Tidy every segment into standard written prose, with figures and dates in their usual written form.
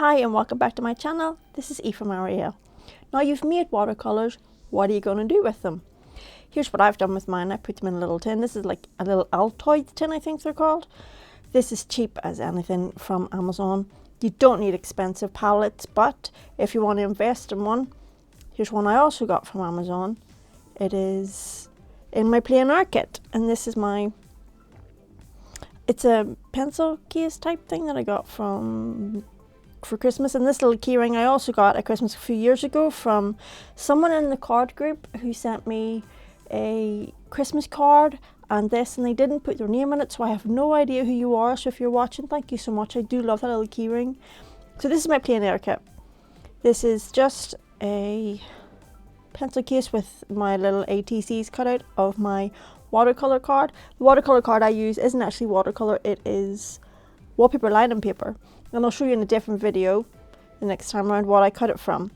Hi and welcome back to my channel. This is E from Ariel. Now you've made watercolours, what are you going to do with them? Here's what I've done with mine. I put them in a little tin. This is like a little Altoid tin, I think they're called. This is cheap as anything from Amazon. You don't need expensive palettes, but if you want to invest in one, here's one I also got from Amazon. It is in my plain art kit, and this is it's a pencil case type thing that I got for Christmas, and this little keyring I also got at Christmas a few years ago from someone in the card group who sent me a Christmas card and this, and they didn't put their name in it, so I have no idea who you are. So if you're watching, thank you so much. I do love that little keyring. So this is my plain art kit. This is just a pencil case with my little ATCs cut out of my watercolour card. The watercolour card I use isn't actually watercolour, it is wallpaper lining paper, and I'll show you in a different video the next time around what I cut it from.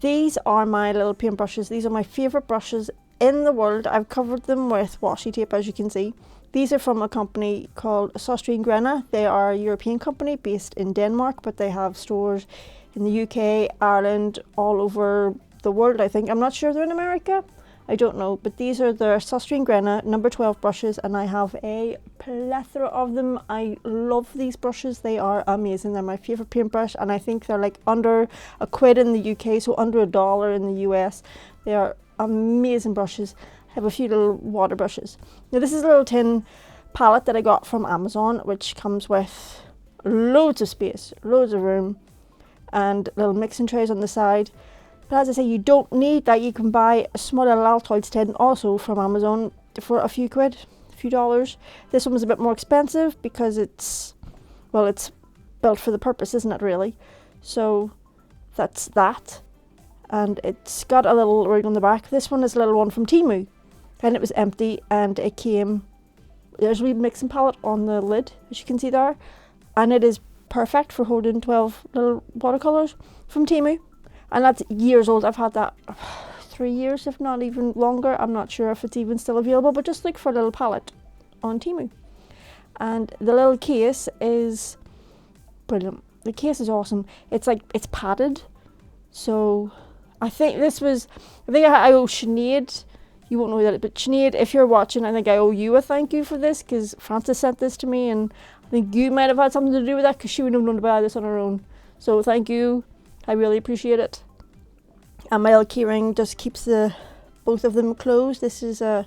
These are my little paint brushes. These are my favourite brushes in the world. I've covered them with washi tape, as you can see. These are from a company called Grena. They are a European company based in Denmark, but they have stores in the UK, Ireland, all over the world, I think. I'm not sure they're in America. I don't know, but these are the Grena number 12 brushes, and I have a plethora of them. I love these brushes. They are amazing. They're my favourite paintbrush, and I think they're like under £1 in the UK, so under $1 in the US. They are amazing brushes. I have a few little water brushes. Now this is a little tin palette that I got from Amazon, which comes with loads of space, loads of room, and little mixing trays on the side. But as I say, you don't need that. You can buy a small little Altoid tin also from Amazon for a few quid, a few dollars. This one was a bit more expensive because it's built for the purpose, isn't it, really? So that's that. And it's got a little ring on the back. This one is a little one from Temu, and it was empty, and it came, there's a wee mixing palette on the lid, as you can see there, and it is perfect for holding 12 little watercolours from Temu. And that's years old. I've had that 3 years, if not even longer. I'm not sure if it's even still available, but just look for a little palette on Temu. And the little case is brilliant. The case is awesome. It's padded. So I think I owe Sinéad, you won't know that, but Sinéad, if you're watching, I think I owe you a thank you for this, because Frances sent this to me, and I think you might have had something to do with that, because she wouldn't have known to buy this on her own. So thank you. I really appreciate it. And my little keyring just keeps both of them closed. This is as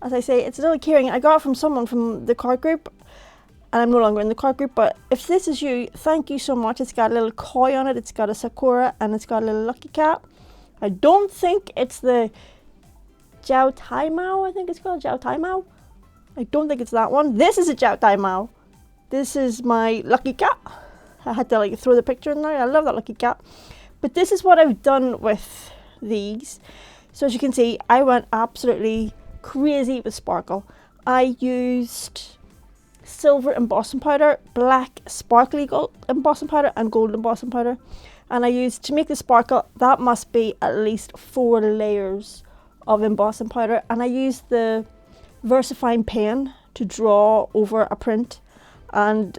I say, it's a little keyring I got from someone from the card group, and I'm no longer in the card group, but if this is you, thank you so much. It's got a little koi on it, it's got a sakura, and it's got a little lucky cat. I don't think it's the Jiao Tai Mao, I think it's called Jiao Tai Mao. I don't think it's that one. This is a Jiao Tai Mao. This is my lucky cat. I had to throw the picture in there. I love that lucky cat. But this is what I've done with these. So as you can see, I went absolutely crazy with sparkle. I used silver embossing powder, black sparkly gold embossing powder, and gold embossing powder. And I used, to make the sparkle, that must be at least 4 layers of embossing powder. And I used the VersaFine pen to draw over a print. And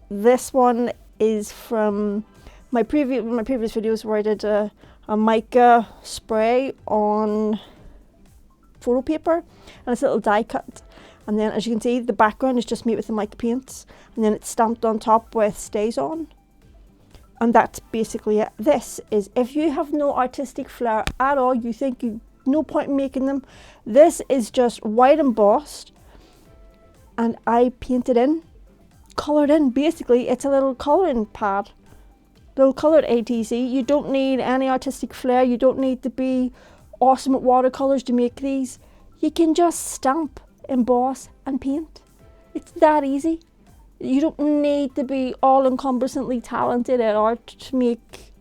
this one is from my previous videos where I did a mica spray on photo paper, and it's a little die cut, and then as you can see the background is just made with the mica paints, and then it's stamped on top with Stays On, and that's basically it. This is, if you have no artistic flair at all, you think you no point in making them, this is just white embossed, and I painted in, coloured in. Basically it's a little colouring pad, little coloured ATC. You don't need any artistic flair, you don't need to be awesome at watercolours to make these. You can just stamp, emboss and paint. It's that easy. You don't need to be all encompassingly talented at art to make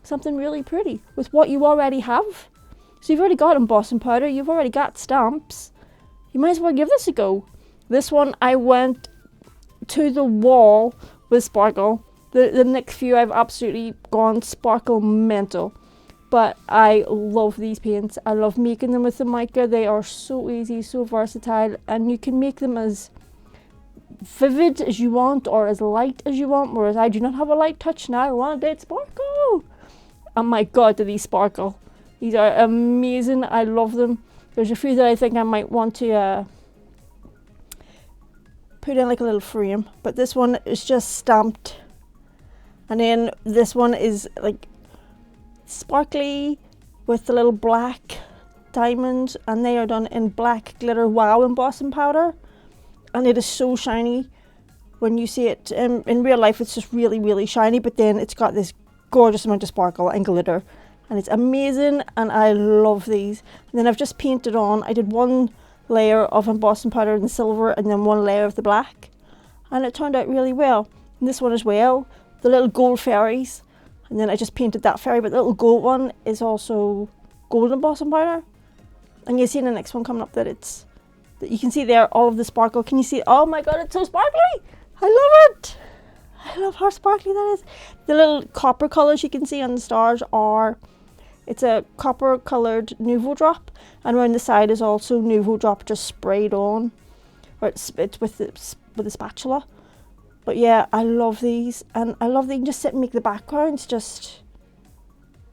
something really pretty with what you already have. So you've already got embossing powder, you've already got stamps, you might as well give this a go. This one I went to the wall with sparkle. The next few I've absolutely gone sparkle mental. But I love these paints. I love making them with the mica. They are so easy, so versatile, and you can make them as vivid as you want or as light as you want, whereas I do not have a light touch now. I want it sparkle. Oh my god, do these sparkle. These are amazing. I love them. There's a few that I think I might want to put in like a little frame, but this one is just stamped, and then this one is like sparkly with the little black diamonds, and they are done in black glitter wow embossing powder, and it is so shiny when you see it in real life. It's just really shiny, but then it's got this gorgeous amount of sparkle and glitter, and it's amazing, and I love these. And then I've just painted on, I did one layer of embossing powder in the silver and then one layer of the black, and it turned out really well. And this one as well, the little gold fairies, and then I just painted that fairy, but the little gold one is also gold embossing powder. And you see in the next one coming up that you can see there all of the sparkle. Can you see? Oh my god, it's so sparkly! I love it! I love how sparkly that is. The little copper colours you can see on the stars it's a copper coloured Nouveau drop, and around the side is also Nouveau drop just sprayed on, or it's with the spatula. But yeah, I love these, and I love that you can just sit and make the backgrounds, just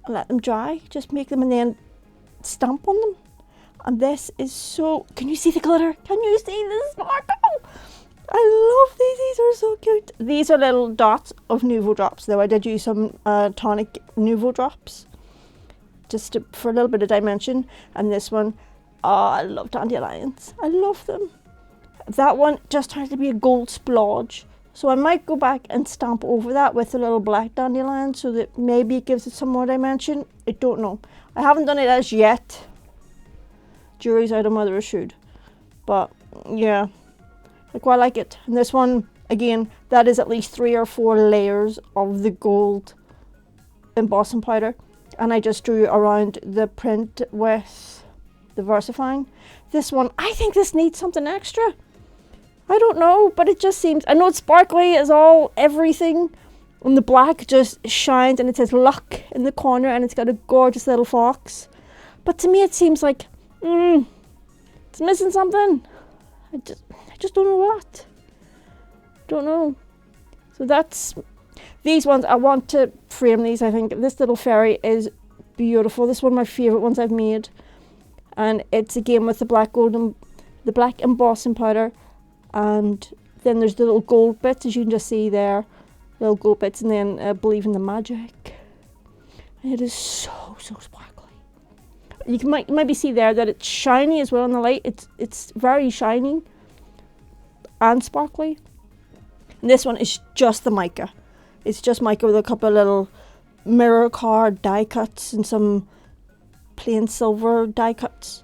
let them dry, just make them and then stamp on them. And this is so, can you see the glitter? Can you see the sparkle? I love these are so cute. These are little dots of Nouveau drops though. I did use some tonic Nouveau drops just for a little bit of dimension. And this one, oh, I love dandelions. I love them. That one just tries to be a gold splodge. So I might go back and stamp over that with a little black dandelion so that maybe it gives it some more dimension. I don't know. I haven't done it as yet. Jury's out on whether I should. But yeah, I quite like it. And this one, again, that is at least 3 or 4 layers of the gold embossing powder. And I just drew around the print with the VersaFine. This one, I think this needs something extra. I don't know, but it just seems, I know it's sparkly as all everything, and the black just shines, and it says luck in the corner, and it's got a gorgeous little fox. But to me it seems like, it's missing something. I just don't know what. Don't know. So that's these ones. I want to frame these. I think this little fairy is beautiful. This is one of my favourite ones I've made, and it's again with the the black embossing powder, and then there's the little gold bits, as you can just see there, little gold bits, and then believe in the magic. And it is so sparkly. You might maybe see there that it's shiny as well in the light. It's very shiny and sparkly. And this one is just the mica. It's just mica with a couple of little mirror card die cuts and some plain silver die cuts.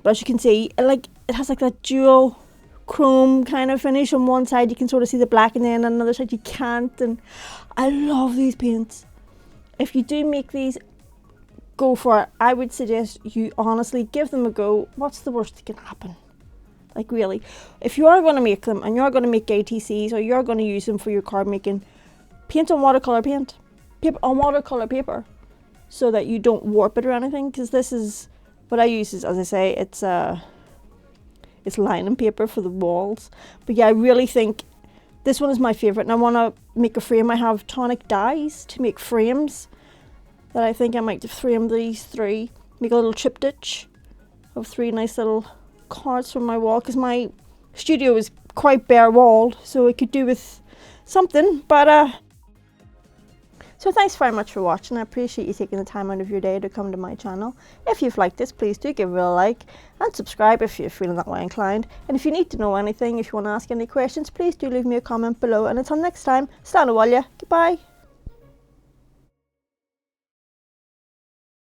But as you can see, it has like that dual chrome kind of finish. On one side you can sort of see the black, and then on another side you can't. And I love these paints. If you do make these, go for it. I would suggest you honestly give them a go. What's the worst that can happen? Like really, if you are going to make them and you're going to make ATCs or you're going to use them for your card making, paint on watercolour paint, on watercolour paper, so that you don't warp it or anything. Because this is what I use, is, as I say, it's lining paper for the walls. But yeah, I really think this one is my favourite, and I want to make a frame. I have tonic dies to make frames that I think I might frame these 3, make a little triptych of 3 nice little cards from my wall, because my studio is quite bare walled, so it could do with something. But so thanks very much for watching. I appreciate you taking the time out of your day to come to my channel. If you've liked this, please do give it a like and subscribe if you're feeling that way inclined. And if you need to know anything, if you want to ask any questions, please do leave me a comment below. And until next time, slán a bhaile. Goodbye.